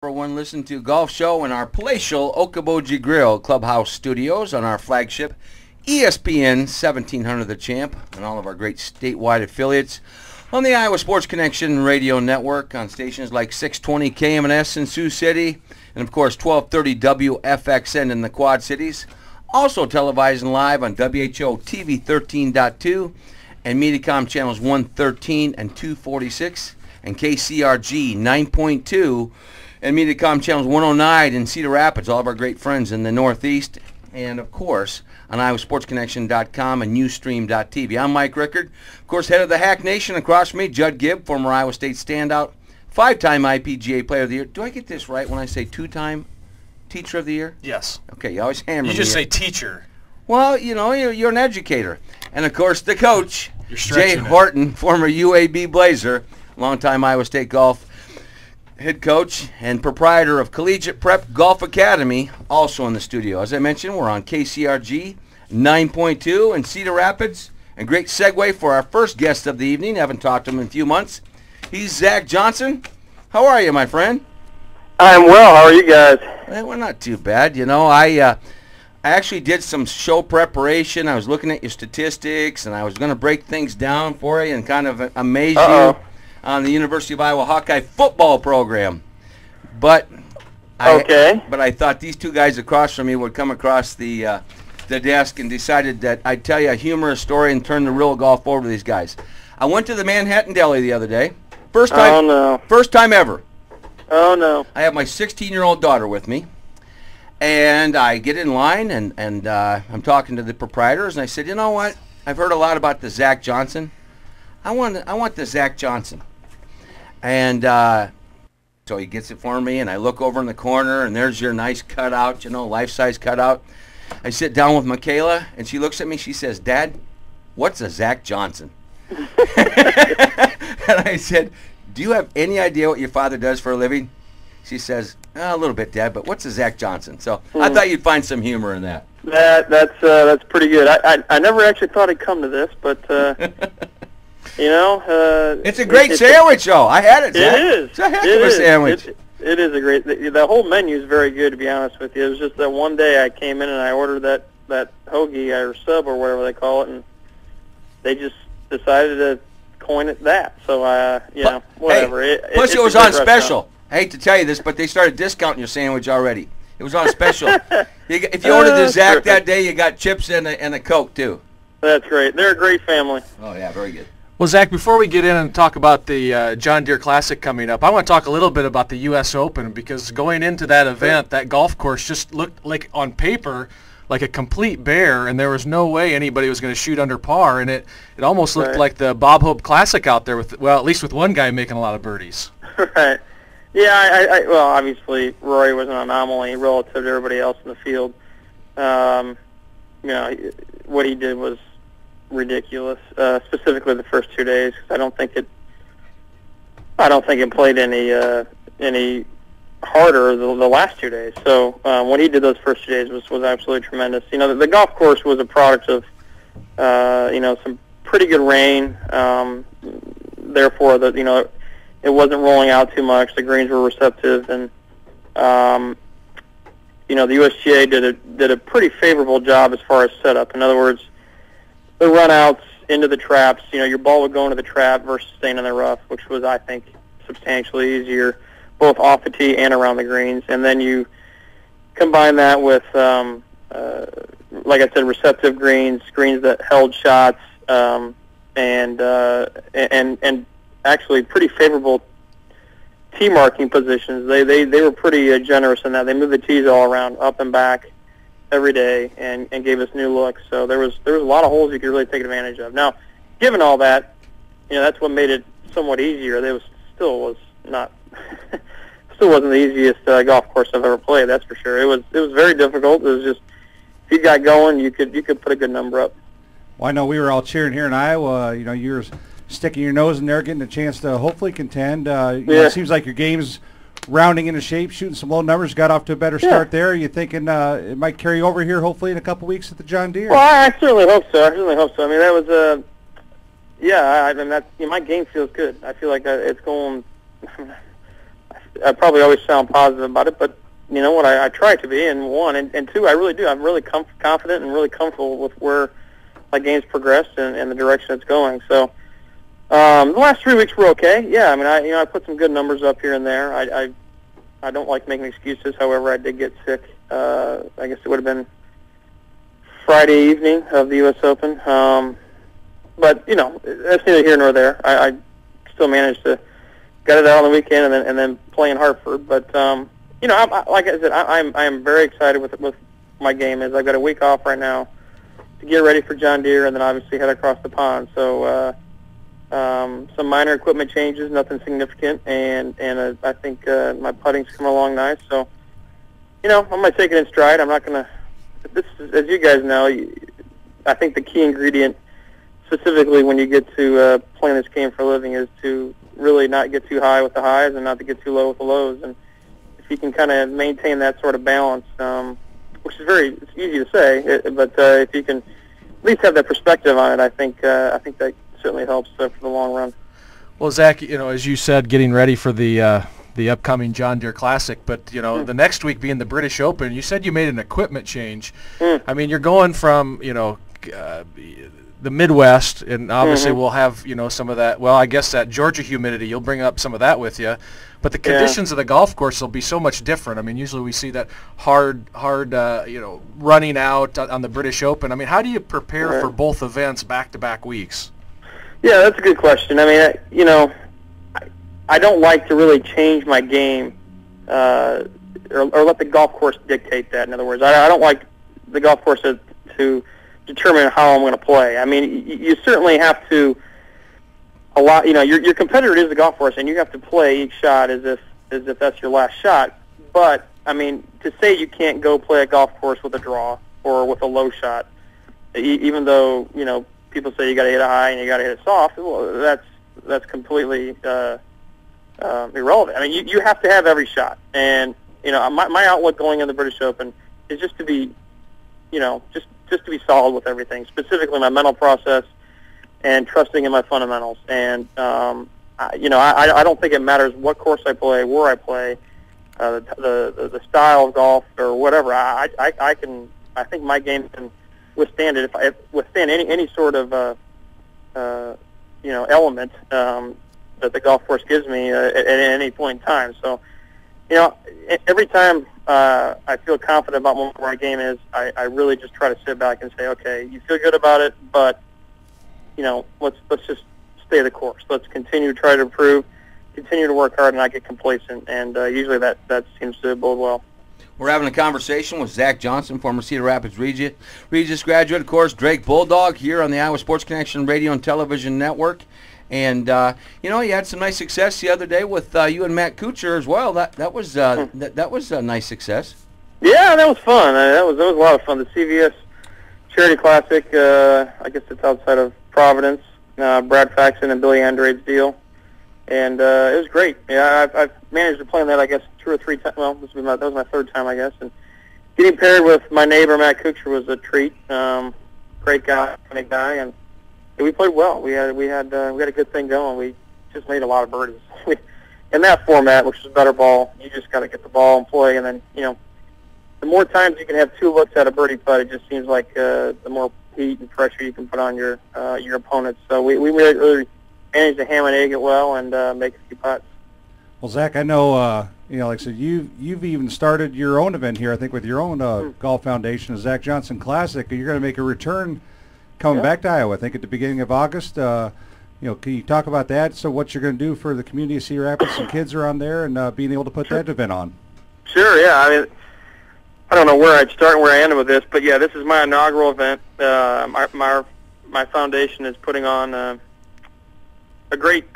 Everyone listen to Golf Show in our palatial Okoboji Grill Clubhouse Studios on our flagship ESPN 1700 The Champ and all of our great statewide affiliates on the Iowa Sports Connection Radio Network on stations like 620 KMNS in Sioux City and, of course, 1230 WFXN in the Quad Cities. Also televised and live on WHO TV 13.2 and Mediacom channels 113 and 246 and KCRG 9.2 and Mediacom channels 109 in Cedar Rapids, all of our great friends in the Northeast, and of course on iowasportsconnection.com and Newsstream.tv. I'm Mike Rickard, of course, head of the Hack Nation. Across from me, Judd Gibb, former Iowa State standout, 5-time IPGA Player of the Year. Do I get this right when I say 2-time Teacher of the Year? Yes. Okay, you always hammer me. You just say teacher. Well, you know, you're an educator. And, of course, the coach, Jay it. Horton, former UAB Blazer, longtime Iowa State golf head coach and proprietor of Collegiate Prep Golf Academy, also in the studio. As I mentioned, we're on KCRG 9.2 in Cedar Rapids. And great segue for our first guest of the evening. Haven't talked to him in a few months. He's Zach Johnson. How are you, my friend? I'm well. How are you guys? Well, we're not too bad. You know, I actually did some show preparation. I was looking at your statistics, and I was going to break things down for you and kind of amaze you on the University of Iowa Hawkeye football program. But I thought these two guys across from me would come across the desk and decided that I'd tell you a humorous story and turn the real golf over to these guys. I went to the Manhattan Deli the other day. First time, oh, no. First time ever. Oh, no. I have my 16-year-old daughter with me. And I get in line, and I'm talking to the proprietors, and I said, you know what? I've heard a lot about the Zach Johnson. I want the Zach Johnson. And so he gets it for me, and I look over in the corner, and there's your nice cutout, you know, life-size cutout. I sit down with Michaela, and she looks at me. She says, Dad, what's a Zach Johnson? And I said, do you have any idea what your father does for a living? She says, a little bit, Dad, but what's a Zach Johnson? So I thought you'd find some humor in that. That's pretty good. I never actually thought I'd come to this, but you know, it's a great sandwich, though. I had it, Zach. It is. It's a heck of a sandwich. It is a great. The whole menu is very good, to be honest with you. It was just that one day I came in and I ordered that hoagie or sub or whatever they call it, and they just decided to coin it that. So you know, whatever. Hey, plus it was on special. I hate to tell you this, but they started discounting your sandwich already. It was on special. If you ordered the Zach that day, you got chips and a Coke, too. That's great. They're a great family. Oh, yeah, very good. Well, Zach, before we get in and talk about the John Deere Classic coming up, I want to talk a little bit about the U.S. Open, because going into that event, that golf course just looked like, on paper, like a complete bear, and there was no way anybody was going to shoot under par, and it almost looked like the Bob Hope Classic out there, with, well, at least with one guy making a lot of birdies. Right. Yeah, well, obviously, Rory was an anomaly relative to everybody else in the field. You know, what he did was ridiculous, specifically the first 2 days. I don't think it played any harder the last 2 days. So what he did those first 2 days was absolutely tremendous. You know, the golf course was a product of you know, some pretty good rain. Therefore, you know, it wasn't rolling out too much. The greens were receptive, and you know, the USGA did a pretty favorable job as far as setup. In other words, the runouts into the traps, you know, your ball would go into the trap versus staying in the rough, which was, I think, substantially easier, both off the tee and around the greens. And then you combine that with, like I said, receptive greens that held shots, and actually pretty favorable tee marking positions. They were pretty generous in that. They moved the tees all around, up and back, every day, and gave us new looks. So there was a lot of holes you could really take advantage of. Now, given all that, you know, that's what made it somewhat easier. It still wasn't the easiest golf course I've ever played. That's for sure. It was very difficult. It was just, if you got going, you could put a good number up. Well, I know we were all cheering here in Iowa. You know, you're sticking your nose in there, getting a chance to hopefully contend. You know, it seems like your game's rounding into shape, shooting some low numbers, got off to a better start there. Are you thinking it might carry over here hopefully in a couple weeks at the John Deere? Well, I certainly hope so. I mean, that was I mean, that, you know, my game feels good. I feel like it's going. I probably always sound positive about it, but you know what, I try to be, and one, and two, I really do. I'm really confident and really comfortable with where my game's progressed and the direction it's going. So the last 3 weeks were okay. Yeah, I mean, I put some good numbers up here and there. I don't like making excuses. However, I did get sick. I guess it would have been Friday evening of the U.S. Open. But, you know, that's neither here nor there. I still managed to get it out on the weekend and then play in Hartford. But, you know, like I said, I am very excited with my game. I've got a week off right now to get ready for John Deere and then obviously head across the pond. So some minor equipment changes, nothing significant, and I think my putting's come along nice. So, you know, I'm going to take it in stride. I'm not going to, as you guys know, I think the key ingredient, specifically when you get to playing this game for a living, is to really not get too high with the highs and not to get too low with the lows. And if you can kind of maintain that sort of balance, which is it's easy to say, but if you can at least have that perspective on it, I think that certainly helps for the long run. Well, Zach, you know, as you said, getting ready for the upcoming John Deere Classic, but you know, the next week being the British Open, you said you made an equipment change. I mean, you're going from, you know, the Midwest, and obviously we'll have, you know, some of that. Well, I guess that Georgia humidity, you'll bring up some of that with you, but the conditions of the golf course will be so much different. I mean, usually we see that hard, you know, running out on the British Open. I mean, how do you prepare for both events back-to-back weeks? Yeah, that's a good question. I mean, you know, I don't like to really change my game or let the golf course dictate that. In other words, I don't like the golf course to determine how I'm going to play. I mean, you certainly have to you know, your competitor is the golf course, and you have to play each shot as if that's your last shot. But I mean, to say you can't go play a golf course with a draw or with a low shot, even though, you know, people say you got to hit a high and you got to hit it soft, well, that's completely irrelevant. I mean, you have to have every shot, and you know, my outlook going in the British Open is just to be, you know, just to be solid with everything, specifically my mental process and trusting in my fundamentals. And you know, I don't think it matters what course I play, where I play, the style of golf or whatever. I think my game can withstand it if withstand any sort of you know, element that the golf course gives me at any point in time. So, you know, every time I feel confident about where my game is, I really just try to sit back and say, okay, you feel good about it, but you know, let's just stay the course. Let's continue to try to improve, continue to work hard, and not get complacent. And usually that seems to bode well. We're having a conversation with Zach Johnson, former Cedar Rapids Regis graduate, of course, Drake Bulldog, here on the Iowa Sports Connection Radio and Television Network. And you know, you had some nice success the other day with you and Matt Kuchar as well. That was a nice success. Yeah, that was fun. That was a lot of fun. The CVS Charity Classic. I guess it's outside of Providence. Brad Faxon and Billy Andrade's deal, and it was great. Yeah, I've managed to play in that, I guess, 2 or 3 times. Well, that was my 3rd time, I guess. And getting paired with my neighbor Matt Kuchar was a treat. Great guy, funny guy, and we played well. We had a good thing going. We just made a lot of birdies. In that format, which is better ball, you just got to get the ball and play, and then, you know, the more times you can have 2 looks at a birdie putt, it just seems like the more heat and pressure you can put on your opponents. So we really managed to ham and egg it well and make a few putts. Well, Zach, I know, you know, like I said, you've even started your own event here, I think, with your own golf foundation, the Zach Johnson Classic. You're going to make a return coming back to Iowa, I think, at the beginning of August. You know, can you talk about that? So what you're going to do for the community of Cedar Rapids, some kids around there, and being able to put that event on? Sure, yeah. I mean, I don't know where I'd start and where I ended with this, but yeah, this is my inaugural event. My foundation is putting on a great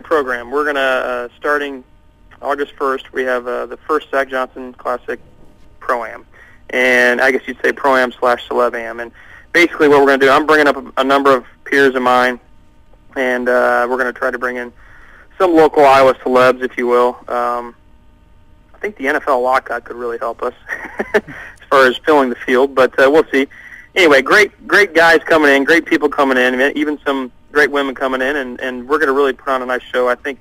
program. We're gonna starting August 1st. We have the first Zach Johnson Classic Pro-Am, and I guess you'd say Pro-Am / Celeb-Am. And basically, what we're gonna do, I'm bringing up a number of peers of mine, and we're gonna try to bring in some local Iowa celebs, if you will. I think the NFL lockout could really help us as far as filling the field, but we'll see. Anyway, great guys coming in, great people coming in, even some great women coming in, and we're going to really put on a nice show. I think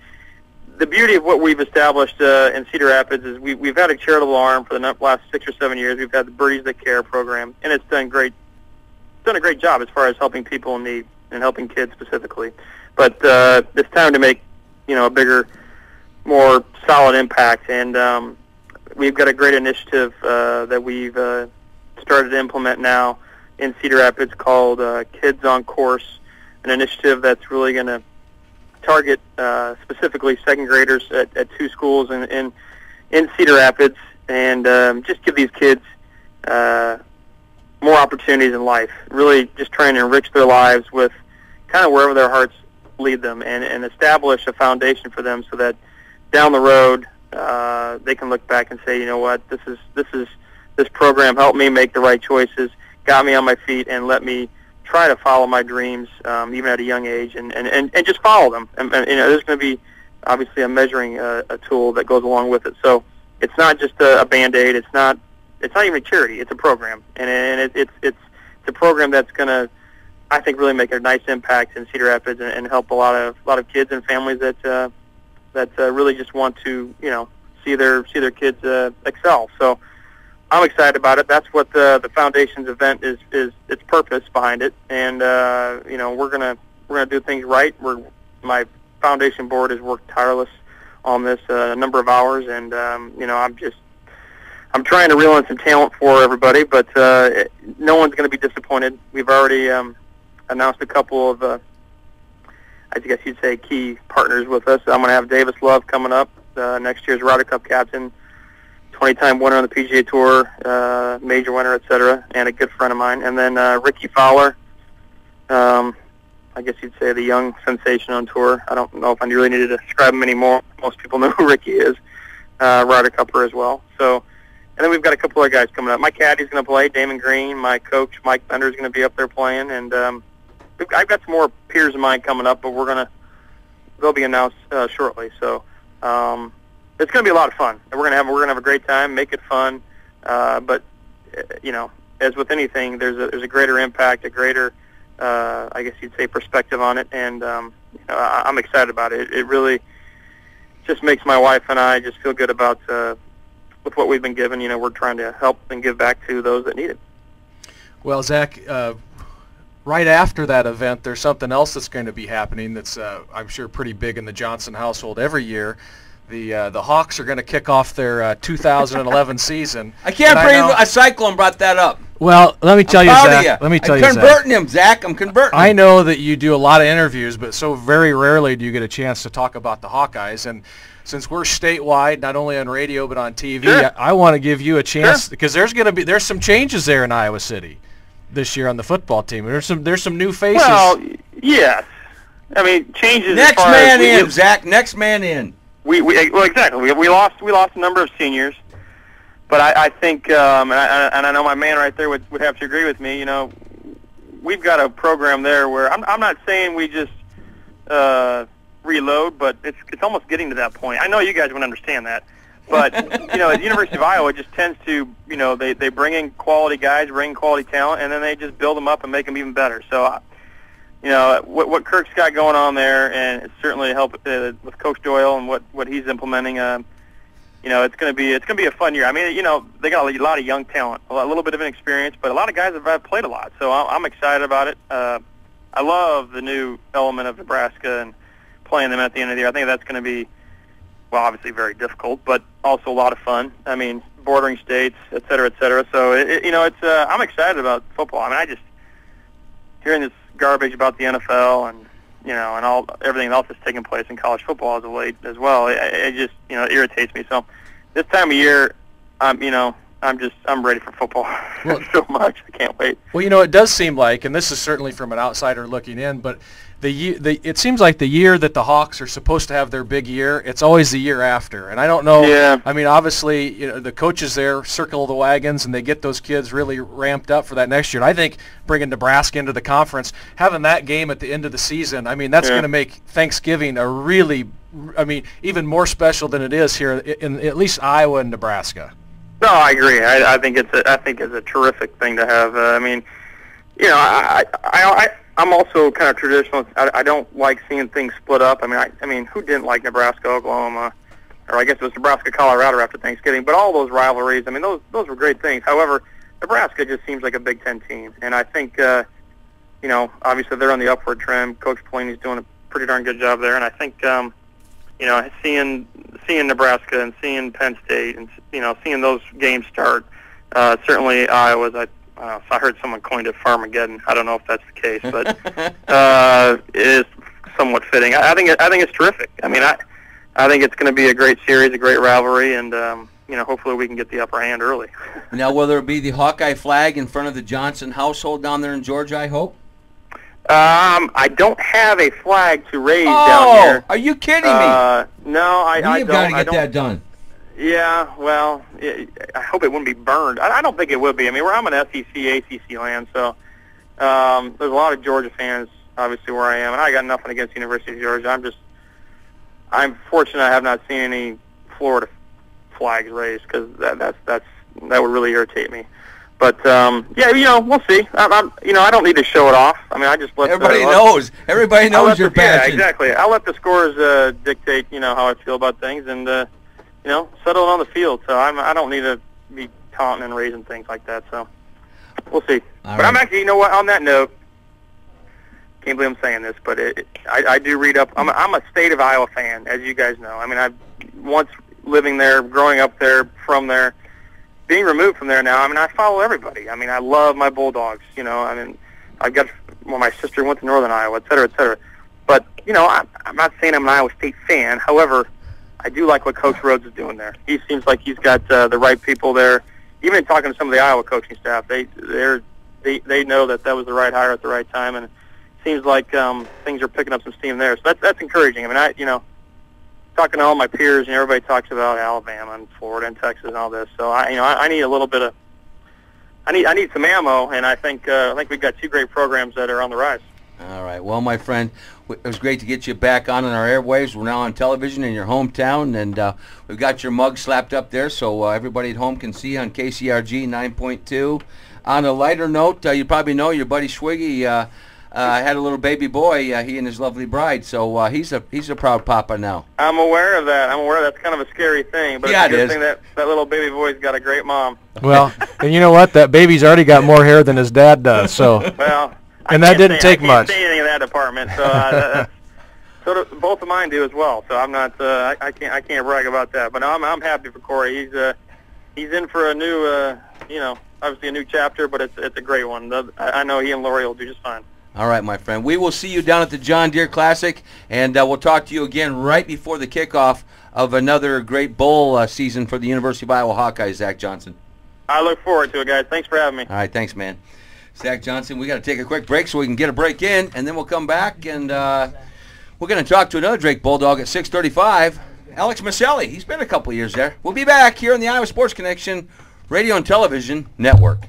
the beauty of what we've established in Cedar Rapids is we've had a charitable arm for the last 6 or 7 years. We've had the Birdies That Care program, and it's done great. It's done a great job as far as helping people in need and helping kids specifically. But it's time to make a bigger, more solid impact, and we've got a great initiative that we've started to implement now in Cedar Rapids called Kids on Course, an initiative that's really going to target specifically second graders at 2 schools in Cedar Rapids, and just give these kids more opportunities in life. Really just trying to enrich their lives with kind of wherever their hearts lead them, and establish a foundation for them so that down the road they can look back and say, you know what, this program helped me make the right choices, got me on my feet, and let me try to follow my dreams even at a young age, and just follow them. And there's going to be obviously a measuring a tool that goes along with it. So it's not just a Band-Aid. It's not even a charity. It's a program, and it's a program that's going to, I think, really make a nice impact in Cedar Rapids and help a lot of kids and families that really just want to see their kids excel. So I'm excited about it. That's what the foundation's event is its purpose behind it, and we're gonna do things right. My foundation board has worked tireless on this a number of hours, and I'm trying to reel in some talent for everybody, but no one's going to be disappointed. We've already announced a couple of, I guess you'd say, key partners with us. I'm going to have Davis Love coming up, next year's Ryder Cup captain, 20-time winner on the PGA Tour, major winner, etc., and a good friend of mine. And then Ricky Fowler, I guess you'd say the young sensation on tour. I don't know if I really need to describe him anymore. Most people know who Ricky is, Ryder Cupper as well. So, and then we've got a couple other guys coming up. My caddy's going to play, Damon Green. My coach, Mike Bender's going to be up there playing, and I've got some more peers of mine coming up, but they'll be announced shortly. So it's going to be a lot of fun. And we're going to have a great time, make it fun. But as with anything, there's a greater impact, a greater, I guess you'd say, perspective on it, and I'm excited about it. It really just makes my wife and I just feel good about with what we've been given. We're trying to help and give back to those that need it. Well, Zach, right after that event, there's something else that's going to be happening that's, I'm sure, pretty big in the Johnson household every year. The Hawks are going to kick off their 2011 season. I can't believe a Cyclone brought that up. Well, let me tell you, Zach. Let me tell you, Zach. I'm converting him, Zach. I'm converting him. I know that you do a lot of interviews, but so very rarely do you get a chance to talk about the Hawkeyes. And since we're statewide, not only on radio but on TV, sure. I want to give you a chance because there's some changes there in Iowa City this year on the football team. There's some new faces. Well, yes. I mean, changes. Next man in, Zach. Next man in. Well, exactly. We lost a number of seniors, but I think, and I know my man right there would have to agree with me. We've got a program there where I'm not saying we just reload, but it's almost getting to that point. I know you guys wouldn't understand that, but the University of Iowa just tends to, they bring in quality guys, bring quality talent, and then they just build them up and make them even better. So. What Kirk's got going on there, and it's certainly helped with Coach Doyle and what he's implementing. It's going to be a fun year. I mean, they got a lot of young talent, a little bit of inexperience, but a lot of guys have played a lot. So I'm excited about it. I love the new element of Nebraska and playing them at the end of the year. I think that's going to be, well, obviously very difficult, but also a lot of fun. I mean, bordering states, et cetera, et cetera. So I'm excited about football. I mean, I just hearing this garbage about the NFL and and everything else that's taking place in college football as of late as well. It just irritates me. So this time of year, I'm ready for football so much. I can't wait. Well, it does seem like, and this is certainly from an outsider looking in, but it seems like the year that the Hawks are supposed to have their big year, it's always the year after. And I don't know. Yeah. I mean, obviously, the coaches there circle the wagons and they get those kids really ramped up for that next year. And I think bringing Nebraska into the conference, having that game at the end of the season, I mean, that's going to make Thanksgiving even more special than it is here in at least Iowa and Nebraska. No, I agree. I think it's a terrific thing to have. I'm also kind of traditional. I don't like seeing things split up. I mean, who didn't like Nebraska, Oklahoma, or I guess it was Nebraska, Colorado after Thanksgiving? But all those rivalries, I mean, those were great things. However, Nebraska just seems like a Big Ten team, and I think, you know, obviously they're on the upward trend. Coach Pelini's doing a pretty darn good job there, and I think, you know, seeing Nebraska and seeing Penn State and, you know, seeing those games start, certainly Iowa's. I heard someone coined it Farmageddon. I don't know if that's the case, but it is somewhat fitting. I think it's terrific. I mean, I think it's going to be a great series, a great rivalry, and you know, hopefully we can get the upper hand early. Now, will there be the Hawkeye flag in front of the Johnson household down there in Georgia, I hope? I don't have a flag to raise down here. Are you kidding me? No, I don't. You've got to get that done. Yeah, well, I hope it wouldn't be burned. I don't think it would be. I mean, I'm an SEC, ACC land, so there's a lot of Georgia fans, obviously, where I am, and I got nothing against the University of Georgia. I'm fortunate I have not seen any Florida flags raised, because that would really irritate me. But yeah, you know, we'll see. You know, I don't need to show it off. I mean, I just let everybody knows. Everybody knows your passion. Yeah, exactly. I'll let the scores dictate, you know, how I feel about things, and you know, settle it on the field. So I don't need to be taunting and raising things like that. So we'll see. But I'm actually, you know what? On that note, can't believe I'm saying this, but I do read up. I'm a state of Iowa fan, as you guys know. I mean, I've once living there, growing up there, from there, being removed from there now. I mean, I follow everybody. I mean, I love my Bulldogs. You know, I mean, my sister went to Northern Iowa, et cetera, et cetera. But you know, I'm not saying I'm an Iowa State fan. However, I do like what Coach Rhodes is doing there. He seems like he's got the right people there. Even talking to some of the Iowa coaching staff, they know that was the right hire at the right time, and it seems like things are picking up some steam there. So that's encouraging. I mean, you know, talking to all my peers, and everybody talks about Alabama and Florida and Texas and all this. So I need a little bit of I need some ammo, and I think we've got two great programs that are on the rise. All right. Well, my friend, it was great to get you back on our airwaves. We're now on television in your hometown, and we've got your mug slapped up there so everybody at home can see on KCRG 9.2. On a lighter note, you probably know your buddy Schwiggy had a little baby boy, he and his lovely bride, so he's a proud papa now. I'm aware of that. That's kind of a scary thing, but yeah, it's a good thing that little baby boy's got a great mom. Well, and you know what? That baby's already got more hair than his dad does, so. Well. And that didn't take much. I can't say anything in that department, so so both of mine do as well. So I'm not, I can't brag about that. But I'm happy for Corey. He's in for a new, you know, obviously a new chapter, but it's a great one. I know he and Lori will do just fine. All right, my friend. We will see you down at the John Deere Classic, and we'll talk to you again right before the kickoff of another great bowl season for the University of Iowa Hawkeyes, Zach Johnson. I look forward to it, guys. Thanks for having me. All right, thanks, man. Zach Johnson, we got to take a quick break so we can get a break in, and then we'll come back, and we're going to talk to another Drake Bulldog at 6:35, Alex Maselli. He's been a couple years there. We'll be back here on the Iowa Sports Connection Radio and Television Network.